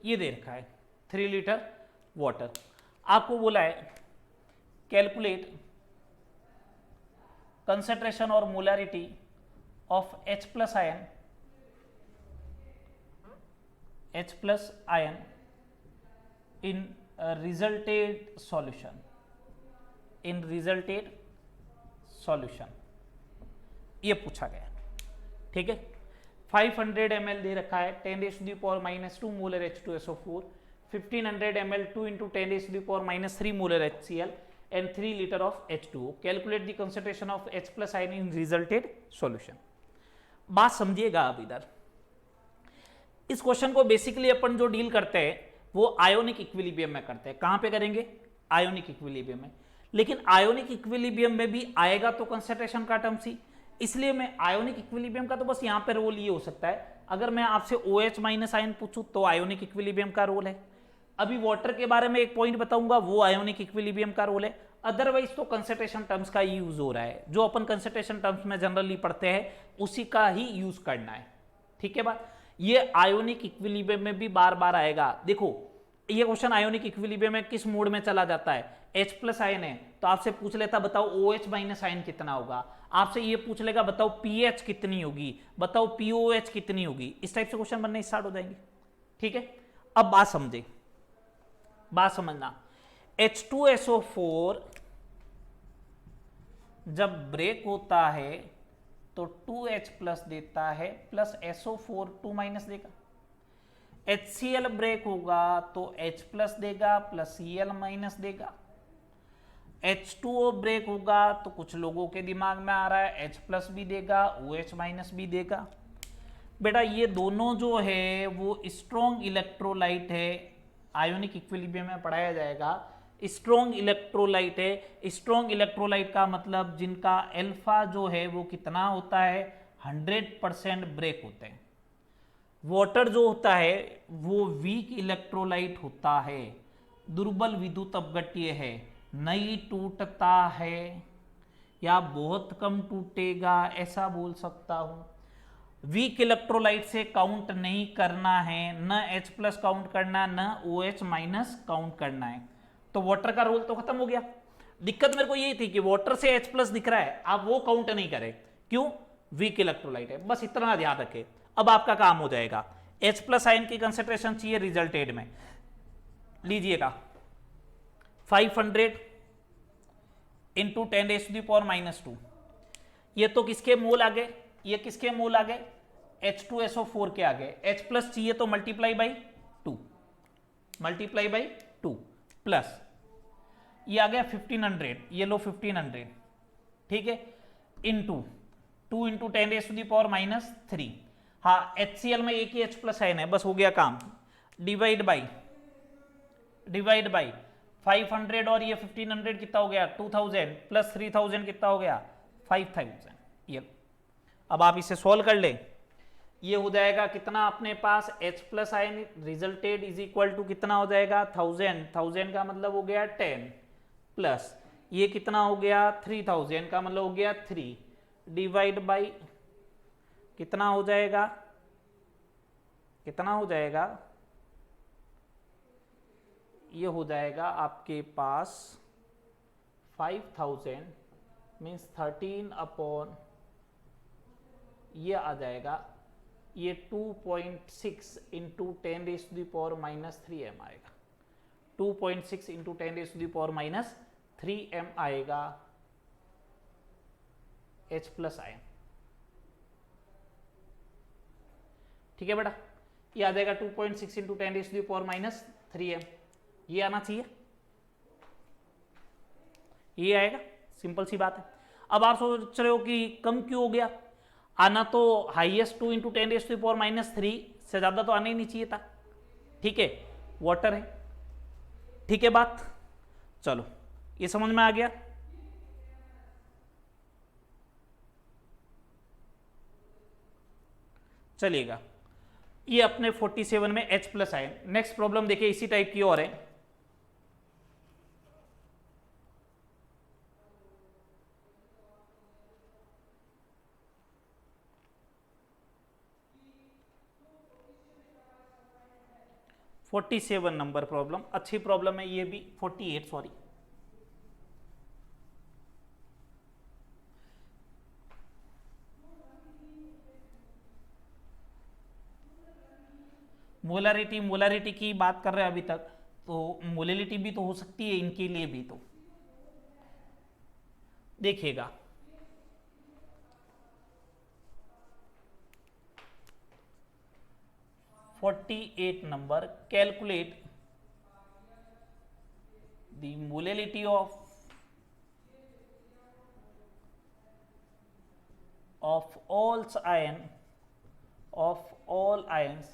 ये दे रखा है 3 लीटर वाटर, आपको बोला है कैलकुलेट कंसेंट्रेशन और molarity of H plus ion in resulted solution, ये पूछा गया, ठीक है। 500 ml दे रखा है 10⁻⁻² molar H2SO4, 1500 ml 2 × 10⁻³ molar HCl and 3 liter of H2O. Calculate the concentration of H plus ion in resulted solution. बात समझिएगा अब इधर। इस क्वेश्चन को बेसिकली अपन जो डील करते हैं वो आयोनिक इक्विलिब्रियम में करते हैं। कहां पे करेंगे? आयोनिक इक्विलिब्रियम में। लेकिन आयोनिक इक्विलिब्रियम में भी आएगा तो कंसंट्रेशन का टर्म्स ही, इसलिए मैं आयोनिक इक्विलिब्रियम का तो बस यहां पे रोल ये हो सकता है। अगर मैं आपसे OH माइनस आयन पूछूं तो आयोनिक इक्विलिब्रियम का रोल है। अभी वाटर के बारे में एक पॉइंट बताऊंगा, वो आयोनिक इक्विलिब्रियम का रोल है। अदरवाइज तो कंसंट्रेशन टर्म्स का यूज हो रहा है, जो अपन कंसंट्रेशन टर्म्स में जनरली पढ़ते हैं उसी का ही यूज करना है, ठीक है बात। ये आयोनिक इक्विलिब्रियम में भी बार बार आएगा। देखो ये क्वेश्चन आयोनिक इक्विलिब्रियम में किस मोड में चला जाता है? H प्लस आयन है तो आपसे पूछ लेता बताओ OH माइनस आयन कितना होगा, आपसे ये पूछ लेगा बताओ पीएच कितनी होगी, बताओ पीओएच कितनी होगी। इस टाइप से क्वेश्चन बनने स्टार्ट हो जाएंगे, ठीक है। अब बात समझे, बात समझना। H2SO4 जब ब्रेक होता है तो 2H प्लस देता है प्लस SO4 2 माइनस देगा। HCl ब्रेक होगा तो H प्लस देगा प्लस Cl माइनस देगा। H2O ब्रेक होगा तो कुछ लोगों के दिमाग में आ रहा है H प्लस भी देगा, OH माइनस भी देगा। बेटा ये दोनों जो है वो स्ट्रॉन्ग इलेक्ट्रोलाइट है, आयोनिक इक्विलिब्रियम में पढ़ाया जाएगा। स्ट्रॉन्ग इलेक्ट्रोलाइट है, स्ट्रॉन्ग इलेक्ट्रोलाइट का मतलब जिनका अल्फा जो है वो कितना होता है, 100% ब्रेक होते हैं। वाटर जो होता है वो वीक इलेक्ट्रोलाइट होता है, दुर्बल विद्युत अपघट्य है, नहीं टूटता है या बहुत कम टूटेगा, ऐसा बोल सकता हूं। वीक इलेक्ट्रोलाइट से काउंट नहीं करना है, न H प्लस काउंट करना, न OH माइनस काउंट करना है। तो वाटर का रोल तो खत्म हो गया। दिक्कत मेरे को यही थी कि वाटर से H प्लस दिख रहा है, आप वो काउंट नहीं करें, क्यों, वीक इलेक्ट्रोलाइट है, बस इतना ध्यान रखें। अब आपका काम हो जाएगा, H प्लस आयन की कंसेंट्रेशन चाहिए रिजल्टेड में, लीजिएगा 500 इंटू 10⁻⁻²। ये तो किसके मोल आ गए, ये किसके मोल आ गए, H2SO4 के आ गए। H प्लस चाहिए तो multiply by 2, multiply by 2 plus ये आ गया 1500, ये लो 1500, ठीक है, इंटू 2 इंटू 10⁻⁻3। हाँ HCl में एक ही H प्लस आयन है, बस हो गया काम, डिवाइड बाई 500 और ये 1500 कितना हो गया, 2000 प्लस 3000 कितना हो गया, 5000। ये अब आप इसे सॉल्व कर लें, ये हो जाएगा कितना अपने पास, H plus ion resulted is equal to कितना हो जाएगा, 1000 का मतलब हो गया 10 प्लस ये कितना हो गया 3000 का मतलब हो गया 3 डिवाइड बाई कितना हो जाएगा, कितना हो जाएगा, ये हो जाएगा आपके पास 5000 मीन्स 13 अपॉन ये आ जाएगा, ये 2.6 इंटू 10⁻⁻³ आएगा, 2.6 इंटू 10⁻⁻³ आएगा H प्लस आयन। ठीक है बेटा, ये आ जाएगा 2.6 इंटू 10⁻⁻³ ये आना चाहिए, ये आएगा, सिंपल सी बात है। अब आप सोच रहे हो कि कम क्यों हो गया, आना तो हाईएस्ट 2 इंटू 10⁻⁻³ से ज्यादा तो आना ही नहीं चाहिए था, ठीक है, वाटर है, ठीक है बात, चलो ये समझ में आ गया। चलिएगा, ये अपने 47 में H प्लस आए। नेक्स्ट प्रॉब्लम देखिए, इसी टाइप की और है, फोर्टी 47 नंबर प्रॉब्लम, अच्छी प्रॉब्लम है ये भी, 48 सॉरी। मोलारिटी की बात कर रहे हैं अभी तक, तो मोलिलिटी भी तो हो सकती है इनके लिए भी, तो देखिएगा number, calculate the molality of all ions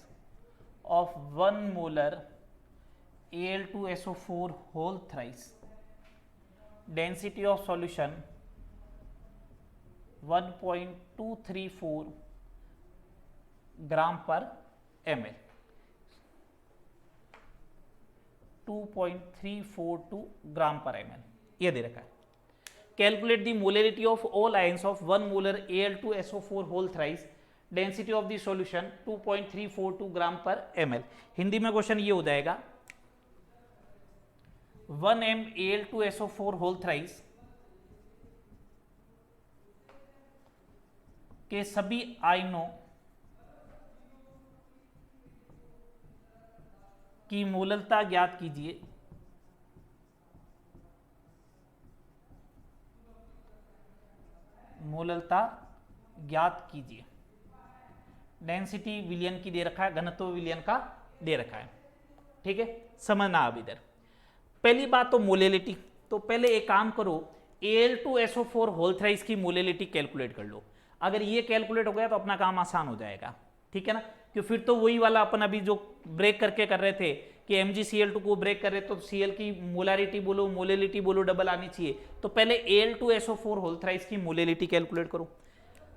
of 1 molar Al2SO4 whole thrice, density of solution 1.234 gram per ml, 2.342 gram per ml ये दे रखा है। Calculate the molarity of all ions of 1 molar Al2SO4 whole thrice, density of the solution 2.342 gram per ml। Hindi में question ये हो जाएगा, 1 m Al2SO4 whole thrice के सभी आयनों की मोललता ज्ञात कीजिए, मोललता ज्ञात कीजिए। डेंसिटी विलियन की दे रखा है, घनत्व विलियन का दे रखा है, ठीक है, समझना अब इधर। पहली बात तो मोलिलिटी, तो पहले एक काम करो, Al2SO4 होल थ्राइस की मोलेलिटी कैलकुलेट कर लो। अगर ये कैलकुलेट हो गया तो अपना काम आसान हो जाएगा, ठीक है ना, क्यों फिर तो वही वाला अपन अभी जो ब्रेक करके कर रहे थे कि MgCl2 को ब्रेक कर रहे तो Cl की मोलारिटी बोलो, मोलेलिटी बोलो, डबल आनी चाहिए। तो पहले Al2SO4 होल थ्राइस की मोलेलिटी कैलकुलेट करो।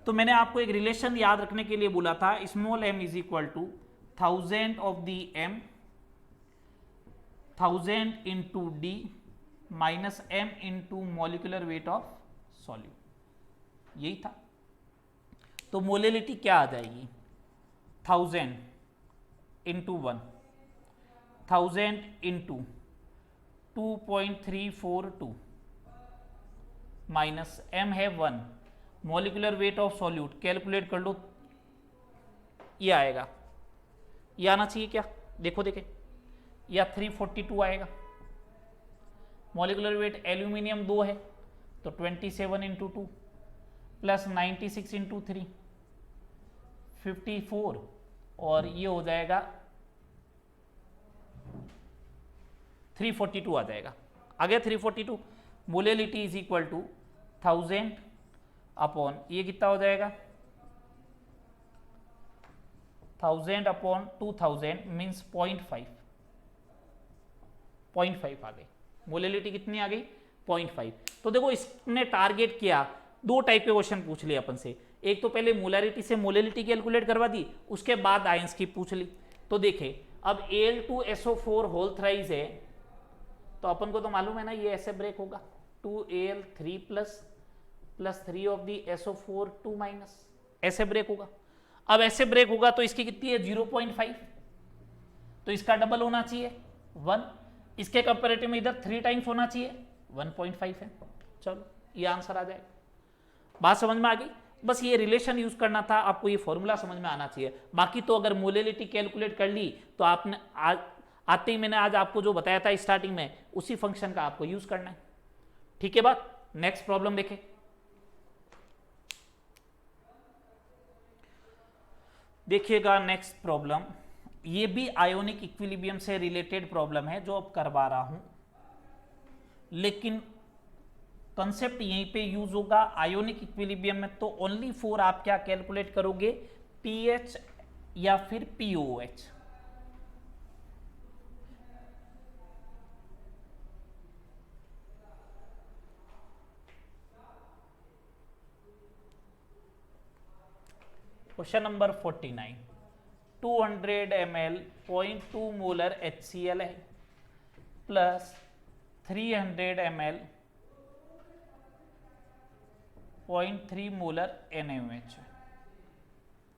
तो मैंने आपको एक रिलेशन याद रखने के लिए बोला था, small m is equal to 1000 of the m 1000 into D minus m into molecular weight of solute, यही था। तो मोलेलिटी क्या आ जाएगी, 1000 इंटू 1, 1000 इंटू 2.342 माइनस m है 1, molecular weight of solute calculate कर लो, ये आएगा, ये आना चाहिए क्या, देखो देखे, या 342 आएगा। मॉलिकुलर वेट एल्यूमिनियम 2 है तो 27 इंटू 2 प्लस 96 इंटू 3 54, और ये हो जाएगा 342 आ जाएगा। आ गया 342। Molality is equal to 1000 upon ये कितना हो जाएगा, 1000 अपॉन 2000 मीन्स 0.5 आ गई। मोलेलिटी कितनी आ गई, 0.5। तो देखो इसने टारगेट किया, दो टाइप के क्वेश्चन पूछ लिए अपन से, एक तो पहले मोलारिटी से मोलेलिटी कैलकुलेट करवा दी, उसके बाद आयंस की पूछ ली। तो देखे अब Al2SO4 होल थ्राइस है तो अपन को तो मालूम है ना ये ऐसे ब्रेक होगा, 2Al3 plus 3 of the SO4 2 minus, ऐसे ब्रेक होगा। अब ऐसे ब्रेक होगा तो इसकी कितनी है 0.5, तो इसका डबल होना चाहिए 1, इसके कंपेरेटिव में इधर 3 टाइम्स होना चाहिए 1.5 है। चलो ये आंसर आ जाएगा। बात समझ में आ गई, बस ये रिलेशन यूज करना था, आपको ये फॉर्मूला समझ में आना चाहिए। बाकी तो अगर मोलेलिटी कैलकुलेट कर ली तो आपने आज आते ही मैंने आज आपको जो बताया था स्टार्टिंग में, उसी फंक्शन का आपको यूज करना है, ठीक है बात। नेक्स्ट प्रॉब्लम देखें, देखिएगा नेक्स्ट प्रॉब्लम, ये भी आयोनिक इक्विलिब्रियम से रिलेटेड प्रॉब्लम है जो अब करवा रहा हूं, लेकिन कंसेप्ट यहीं पे यूज होगा। आयोनिक इक्विलिब्रियम में तो ओनली फॉर आप क्या कैलकुलेट करोगे, पीएच या फिर pOH. Question number 49, 200 ml 0.2 molar HCl है प्लस 300 ml 0.3 मोलर NaOH,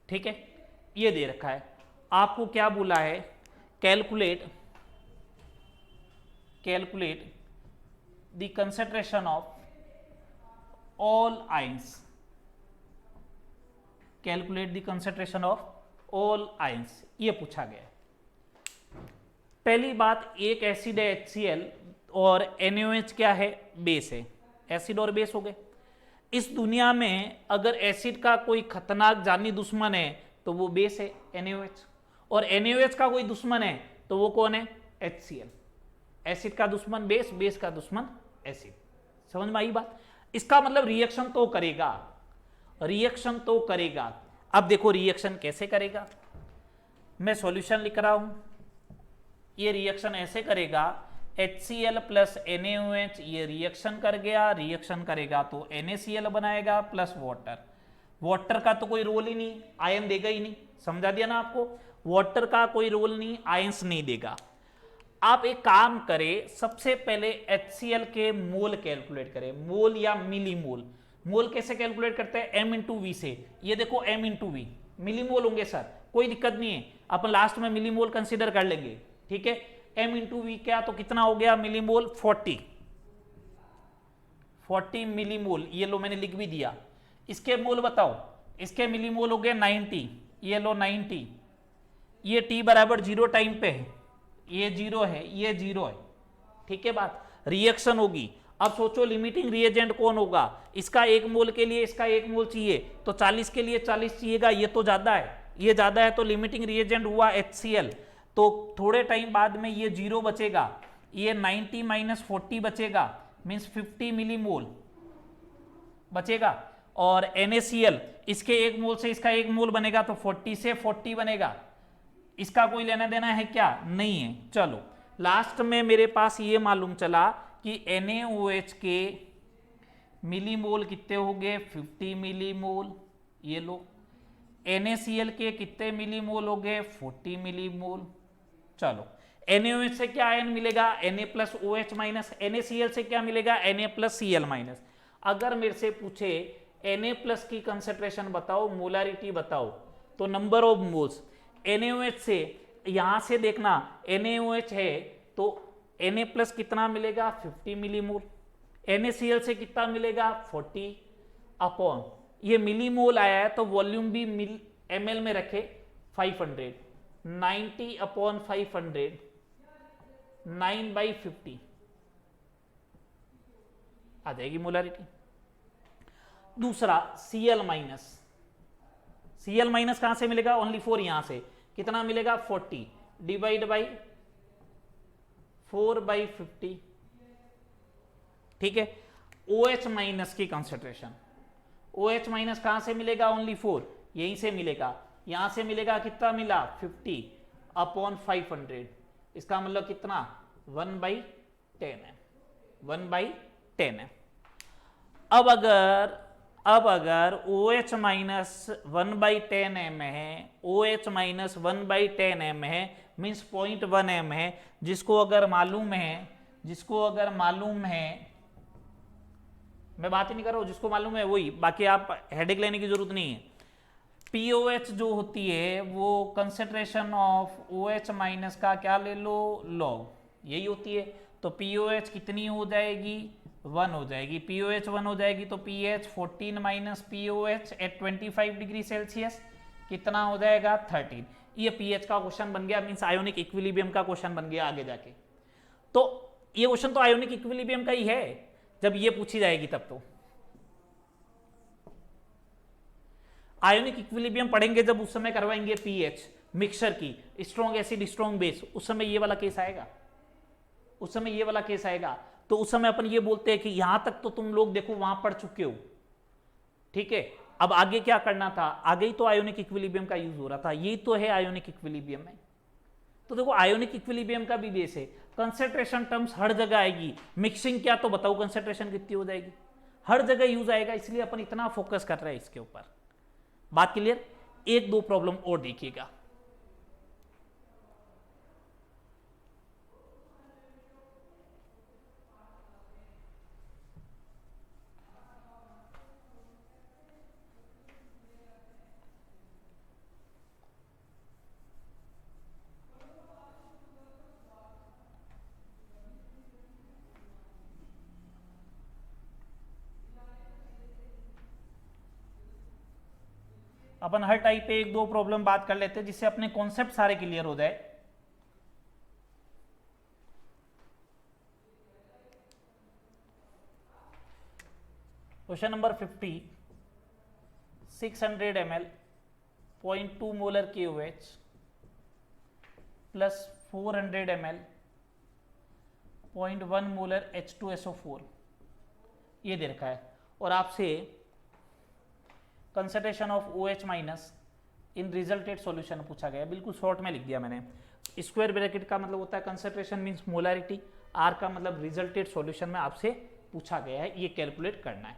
ठीक है, ये दे रखा है। आपको क्या बोला है, calculate the concentration of all ions, calculate the concentration of all ions, ये पूछा गया है। पहली बात, एक एसिड है HCl और NaOH क्या है, बेस है, एसिड और बेस हो गए। इस दुनिया में अगर एसिड का कोई खतरनाक जानी दुश्मन है तो वो बेस है NaOH, और NaOH का कोई दुश्मन है तो वो कौन है, HCl। एसिड का दुश्मन बेस, बेस का दुश्मन एसिड। समझ में आई बात। इसका मतलब रिएक्शन तो करेगा, रिएक्शन तो करेगा। अब देखो रिएक्शन कैसे करेगा, मैं सॉल्यूशन लिख रहा हूं, ये रिएक्शन ऐसे करेगा, HCl प्लस NaOH ये रिएक्शन कर गया, रिएक्शन करेगा तो NaCl बनाएगा प्लस वाटर। वाटर का तो कोई रोल ही नहीं, आयन देगा ही नहीं, समझा दिया ना आपको, वाटर का कोई रोल नहीं, आयंस नहीं देगा। आप एक काम करें, सबसे पहले HCl के मोल कैलकुलेट करें, मोल या मिली मोल। मोल कैसे कैलकुलेट करते हैं, m इंटू वी से। ये देखो m इंटू वी, मिलीमोल होंगे सर, कोई दिक्कत नहीं है, अपन लास्ट में मिलीमोल कंसीडर कर लेंगे, ठीक है। m इंटू वी क्या, तो कितना हो गया मिलीमोल, 40 मिलीमोल, ये लो मैंने लिख भी दिया। इसके मोल बताओ, इसके मिलीमोल हो गए 90, ये लो 90, ये t बराबर 0 टाइम पे है, ये 0 है, ये 0 है, ठीक है बात। रिएक्शन होगी, अब सोचो लिमिटिंग रिएजेंट कौन होगा, इसका 1 मोल के लिए इसका 1 मोल चाहिए तो 40 के लिए 40 चाहिएगा, ये तो ज्यादा है, ये ज्यादा है, तो लिमिटिंग रिएजेंट हुआ HCl। तो थोड़े टाइम बाद में ये 0 बचेगा, ये 90 माइनस 40 बचेगा, मीन्स 50 मिलीमोल बचेगा, और NaCl इसके 1 मोल से इसका 1 मोल बनेगा तो 40 से 40 बनेगा। इसका कोई लेना देना है क्या? नहीं है। चलो लास्ट में मेरे पास ये मालूम चला कि NaOH के मिलीमोल कितने हो गए? 50 मिलीमोल। ये लो, NaCl के कितने मिलीमोल हो गए? 40 मिलीमोल। चलो NaOH से क्या आयन मिलेगा? Na plus OH minus. NaCl से क्या मिलेगा? Na plus Cl minus. अगर मेरे से पूछे Na प्लस की कंसेंट्रेशन बताओ, मोलारिटी बताओ, तो नंबर ऑफ मोल्स, NaOH से यहां से देखना NaOH है तो Na प्लस कितना मिलेगा? 50 मिलीमोल। NaCl से कितना मिलेगा? 40 अपॉन, ये मिलीमोल आया है तो वॉल्यूम भी ml में रखे 500, 90 अपॉन 500, 9/50 आ जाएगी मोलारिटी। दूसरा Cl माइनस, Cl माइनस कहां से मिलेगा? ओनली 4 यहां से कितना मिलेगा? 40 डिवाइड बाई 4/50। ठीक है। OH माइनस की कंसेंट्रेशन, OH माइनस कहां से मिलेगा? ओनली 4 यहीं से मिलेगा। यहां से मिलेगा कितना मिला? 50 अपॉन 500, इसका मतलब कितना? 1/10 है, 1/10 है। अब अगर OH माइनस 1/10 m है, OH माइनस 1/10 m है, मीन्स 0.1 m है, जिसको अगर मालूम है, मैं बात ही नहीं कर रहा हूं, जिसको मालूम है वही, बाकी आप हेडेक लेने की जरूरत नहीं है। POH जो होती है वो कंसेंट्रेशन ऑफ OH माइनस का क्या ले लो? लॉग, यही होती है। तो POH कितनी हो जाएगी? 1 हो जाएगी। POH 1 हो जाएगी तो pH 14 minus POH at 25 degree Celsius कितना हो जाएगा? 13। ये pH का क्वेश्चन बन गया, मीन्स आयोनिक इक्विलिब्रियम का क्वेश्चन बन गया आगे जाके। तो ये क्वेश्चन तो आयोनिक इक्विलिब्रियम का ही है, जब ये पूछी जाएगी तब। तो आयोनिक इक्विलिब्रियम पढ़ेंगे जब, उस समय करवाएंगे pH मिक्सचर की, स्ट्रॉन्ग एसिड स्ट्रॉन्ग बेस, उस समय ये वाला केस आएगा, उस समय ये वाला केस आएगा। तो उस समय अपन ये बोलते हैं कि यहां तक तो तुम लोग देखो वहां पढ़ चुके हो, ठीक है। अब आगे क्या करना था? आगे ही तो आयोनिक इक्विलिब्रियम का यूज हो रहा था, यही तो है आयोनिक इक्विलिब्रियम में। तो देखो आयोनिक इक्विलिब्रियम का भी बेस है, कंसेंट्रेशन टर्म्स हर जगह आएगी। मिक्सिंग क्या तो बताओ कंसेंट्रेशन कितनी हो जाएगी? हर जगह यूज आएगा, इसलिए अपन इतना फोकस कर रहे हैं इसके ऊपर। बात क्लियर? 1-2 प्रॉब्लम और देखिएगा। अपन हर टाइप पे 1-2 प्रॉब्लम बात कर लेते हैं, जिससे अपने कॉन्सेप्ट सारे क्लियर हो जाए। Question number 50, 600 ml 0.2 molar KOH plus 400 ml 0.1 molar H2SO4 ये दे रखा है, और आपसे concentration of OH minus in resulted solution पूछा गया। बिल्कुल शॉर्ट में लिख दिया मैंने। स्क्वायर ब्रैकेट का मतलब होता है कंसेंट्रेशन मींस मोलारिटी, R का मतलब रिजल्टेड सॉल्यूशन में आपसे पूछा गया है, ये कैलकुलेट करना है।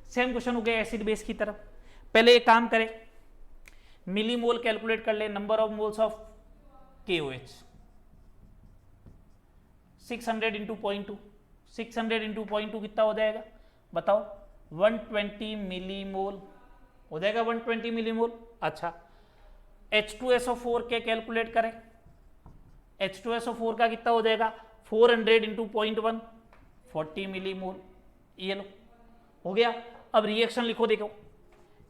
सेम क्वेश्चन हो गया एसिड बेस की तरफ। पहले एक काम करें, मिलीमोल कैलकुलेट कर ले, number of moles of KOH 600 into 0.2, 600 into 0.2 कितना हो जाएगा बताओ? 120 मिलीमोल हो जाएगा, 120 मिलीमोल। अच्छा, H2SO4 के कैलकुलेट करें, H2SO4 का कितना हो जाएगा? 400 इंटू 0.1 40 मिलीमोल। ये लो हो गया। अब रिएक्शन लिखो, देखो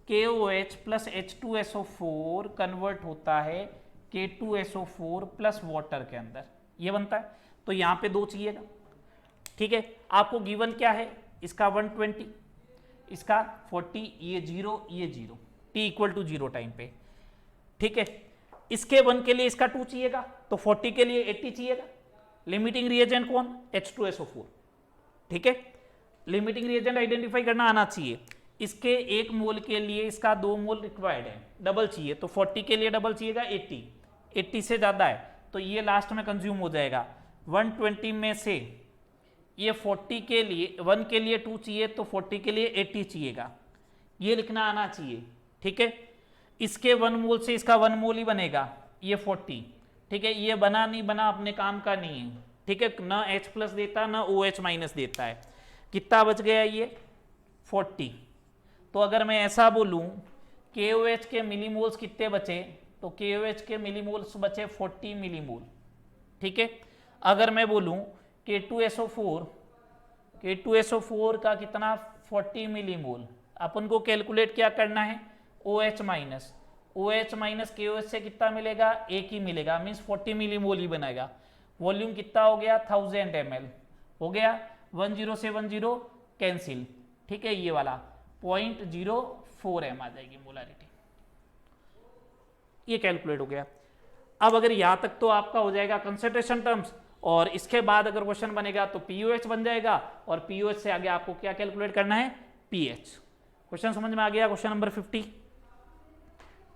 KOH प्लस H2SO4 कन्वर्ट होता है K2SO4 प्लस वाटर के अंदर, ये बनता है। तो यहां पे 2 चाहिएगा, ठीक है। आपको गिवन क्या है? इसका 120, इसका 40, ये 0, ये 0, t इक्वल टू 0 टाइम पे, ठीक है। इसके 1 के लिए इसका 2 चाहिएगा, तो 40 के लिए 80 चाहिएगा। लिमिटिंग रिएजेंट कौन? H2SO4, ठीक है, लिमिटिंग रिएजेंट आइडेंटिफाई करना आना चाहिए। इसके 1 मोल के लिए इसका 2 मोल रिक्वायर्ड है, डबल चाहिए, तो 40 के लिए डबल चाहिएगा 80 से ज़्यादा है तो ये लास्ट में कंज्यूम हो जाएगा। 120 में से ये 40 के लिए 1 के लिए 2 चाहिए तो 40 के लिए 80 चाहिएगा, ये लिखना आना चाहिए। ठीक है, इसके 1 मोल से इसका 1 मोल ही बनेगा, ये 40। ठीक है, ये बना नहीं बना अपने काम का नहीं है। ठीक है, ना H प्लस देता ना OH माइनस देता है। कितना बच गया ये 40। तो अगर मैं ऐसा बोलूं KOH के मिलीमोल्स कितने बचे, तो KOH के मिलीमोल्स बचे 40 मिलीमोल। ठीक है, अगर मैं बोलूं K2SO4 का कितना 40 मिलीमोल, अपन को कैलकुलेट क्या करना है OH माइनस KOH से कितना मिलेगा, एक ही मिलेगा, मीन्स 40 मिलीमोल ही बनेगा। वॉल्यूम कितना हो गया 1000 ml हो गया, 10 से 10 कैंसिल। ठीक है, ये वाला 0.04 m आ जाएगी मोलारिटी, ये कैलकुलेट हो गया। अब अगर यहां तक तो आपका हो जाएगा कंसंट्रेशन टर्म्स, और इसके बाद अगर क्वेश्चन बनेगा तो पीओएच बन जाएगा, और पीओएच से आगे आपको क्या कैलकुलेट करना है पीएच। क्वेश्चन समझ में आ गया, क्वेश्चन नंबर 50।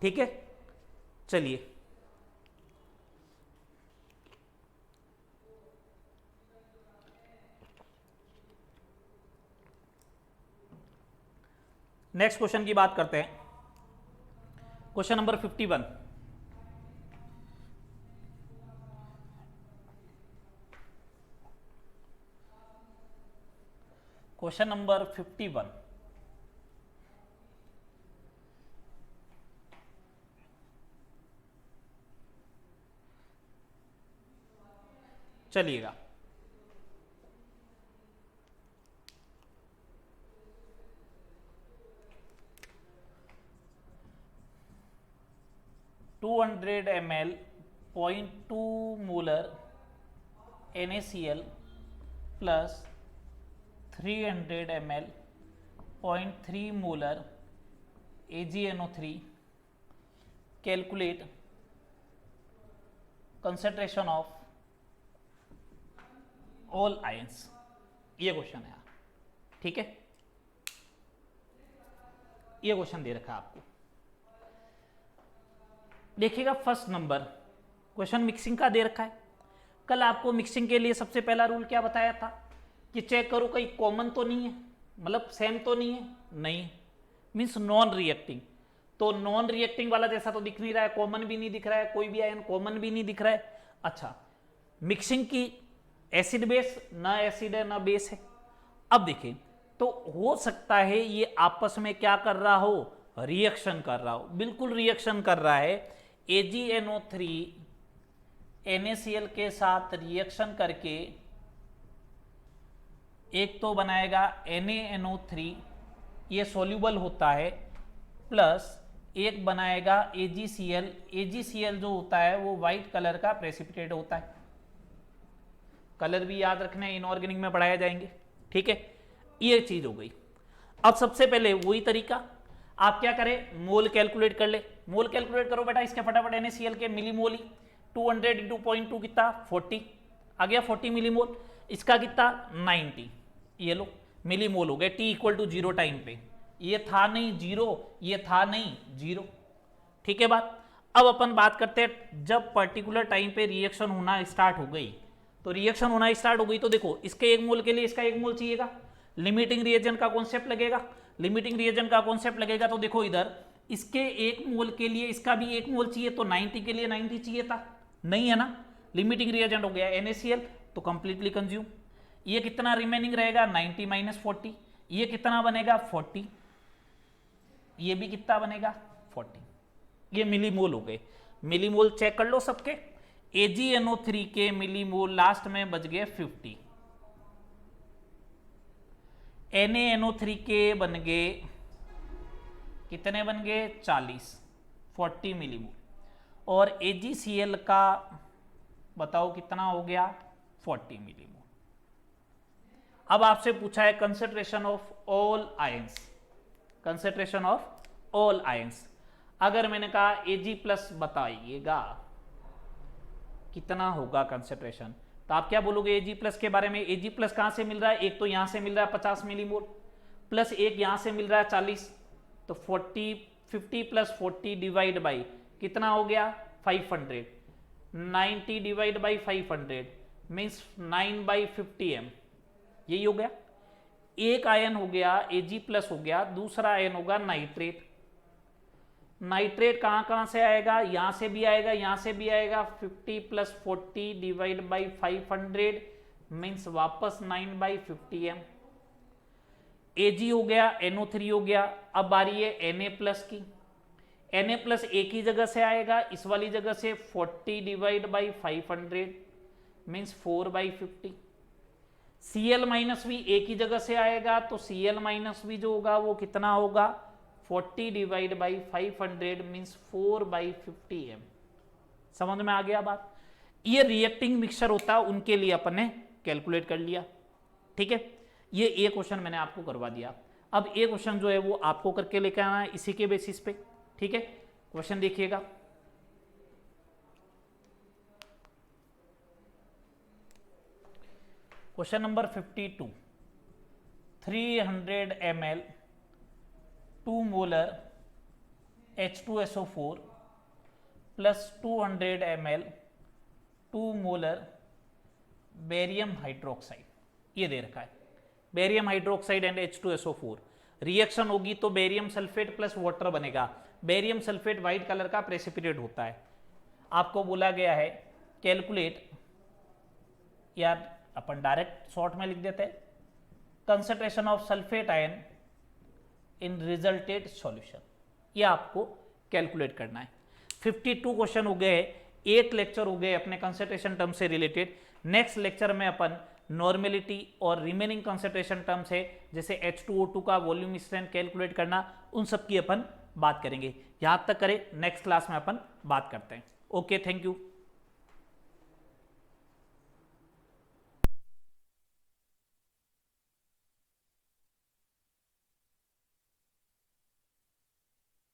ठीक है, चलिए नेक्स्ट क्वेश्चन की बात करते हैं। Question number 51। Question number 51। चलिएगा, ml 0.2 molar NaCl plus 300 ml 0.3 molar AgNO3 calculate concentration of all ions. ये क्वेश्चन है, ठीक है, ये क्वेश्चन दे रखा है आपको। देखिएगा फर्स्ट नंबर क्वेश्चन मिक्सिंग का दे रखा है। कल आपको मिक्सिंग के लिए सबसे पहला रूल क्या बताया था कि चेक करो कहीं कॉमन तो नहीं है, मतलब सेम तो नहीं है, नहीं मीन्स नॉन रिएक्टिंग। तो नॉन रिएक्टिंग वाला जैसा तो दिख नहीं रहा है, कॉमन भी नहीं दिख रहा है, कोई भी आयन कॉमन भी नहीं दिख रहा है। अच्छा, मिक्सिंग की एसिड बेस, ना एसिड है ना बेस है। अब देखें तो हो सकता है ये आपस में क्या कर रहा हो, रिएक्शन कर रहा हो, बिल्कुल रिएक्शन कर रहा है। AgNO3 NaCl के साथ रिएक्शन करके एक तो बनाएगा NaNO3, ये सोल्यूबल होता है, प्लस एक बनाएगा AgCl। AgCl जो होता है वो वाइट कलर का प्रेसिपिटेट होता है। कलर भी याद रखना है, इनऑर्गेनिक में पढ़ाया जाएंगे। ठीक है, ये चीज हो गई। अब सबसे पहले वही तरीका, आप क्या करें मोल कैलकुलेट कर ले। मोल कैलकुलेट करो बेटा इसके फटाफट, NaCl के मिलीमोल ही 200 × 0.2 कितना 40 आ गया, 40 मिलीमोल। इसका कितना 90, ये लो मिलीमोल हो गए T = 0 टाइम पे। ये था नहीं 0, ये था नहीं 0। ठीक है बात। अब अपन बात करते हैं जब पर्टिकुलर टाइम पे रिएक्शन होना स्टार्ट हो गई, तो रिएक्शन होना स्टार्ट हो गई तो देखो इसके 1 मोल के लिए इसका 1 मोल चाहिएगा, लिमिटिंग रिएजेंट का कॉन्सेप्ट लगेगा। लिमिटिंग रिएजेंट का कॉन्सेप्ट लगेगा तो देखो इधर इसके 1 मोल के लिए इसका भी 1 मोल चाहिए, तो 90 के लिए 90 चाहिए था, नहीं है ना। लिमिटिंग रिएजेंट हो गया NaCl, तो कंप्लीटली कंज्यूम। ये कितना रिमेनिंग रहेगा 90 - 40, ये कितना बनेगा 40, ये भी कितना बनेगा 40। ये मिलीमोल हो गए। मिलीमोल चेक कर लो सबके। AgNO3 के मिलीमोल लास्ट में बच गए 50, NaNO3 के बन गए कितने, बन गए 40, 40 मिलीमोल, और AgCl का बताओ कितना हो गया 40 मिलीमोल। अब आपसे पूछा है concentration of all ions, concentration of all ions. अगर मैंने कहा Ag+ बताइएगा कितना होगा कंसंट्रेशन, तो आप क्या बोलोगे Ag+ के बारे में? Ag+ कहां से मिल रहा है? एक तो यहां से मिल रहा है 50 मिलीमोल, प्लस एक यहां से मिल रहा है 40, तो 50 + 40 डिवाइड बाई कितना हो गया? 500। 90 डिवाइड बाई 500 मीन्स 9/50 m, यही हो गया। एक आयन हो गया Ag+ हो गया, दूसरा आयन होगा नाइट्रेट। नाइट्रेट कहां से आएगा? यहां से भी आएगा, यहां से भी आएगा। 50 + 40 डिवाइड बाई 500 मीन्स वापस 9/50 m। Ag हो गया, NO3 हो गया। अब बारी है Na+ की। Na+ एक ही जगह से आएगा, इस वाली जगह से 40 डिवाइड बाई 500 मीन्स 4/50। Cl- एक ही जगह से आएगा, तो Cl- जो होगा वो कितना होगा? 40 डिवाइड बाई 500 मीन्स 4/50 m। समझ में आ गया बात? ये रिएक्टिंग मिक्सचर होता है, उनके लिए अपन ने कैलकुलेट कर लिया। ठीक है, ये एक क्वेश्चन मैंने आपको करवा दिया। अब एक क्वेश्चन जो है वो आपको करके लेकर आना है इसी के बेसिस पे। ठीक है, क्वेश्चन देखिएगा। Question number 52, 300 ml 2 molar H2SO4 plus 200 ml 2 molar barium hydroxide, ये दे रखा है। Barium hydroxide and H2SO4 reaction होगी तो बेरियम सल्फेट प्लस वाटर बनेगा। बेरियम सल्फेट व्हाइट कलर का प्रेसिपिटेट होता है। आपको बोला गया है कैलकुलेट, यार अपन डायरेक्ट शॉर्ट में लिख देते हैं, concentration of sulphate ion in resulted solution, ये आपको कैलकुलेट करना है। 52 क्वेश्चन हो गए, 8 लेक्चर हो गए अपने कंसंट्रेशन टर्म से रिलेटेड। नेक्स्ट लेक्चर में अपन नॉर्मेलिटी और रिमेनिंग कंसंट्रेशन टर्म्स है, जैसे H2O2 का वॉल्यूम स्ट्रेंथ कैलकुलेट करना, उन सब की अपन बात करेंगे। यहां तक करें, नेक्स्ट क्लास में अपन बात करते हैं। Okay, thank you.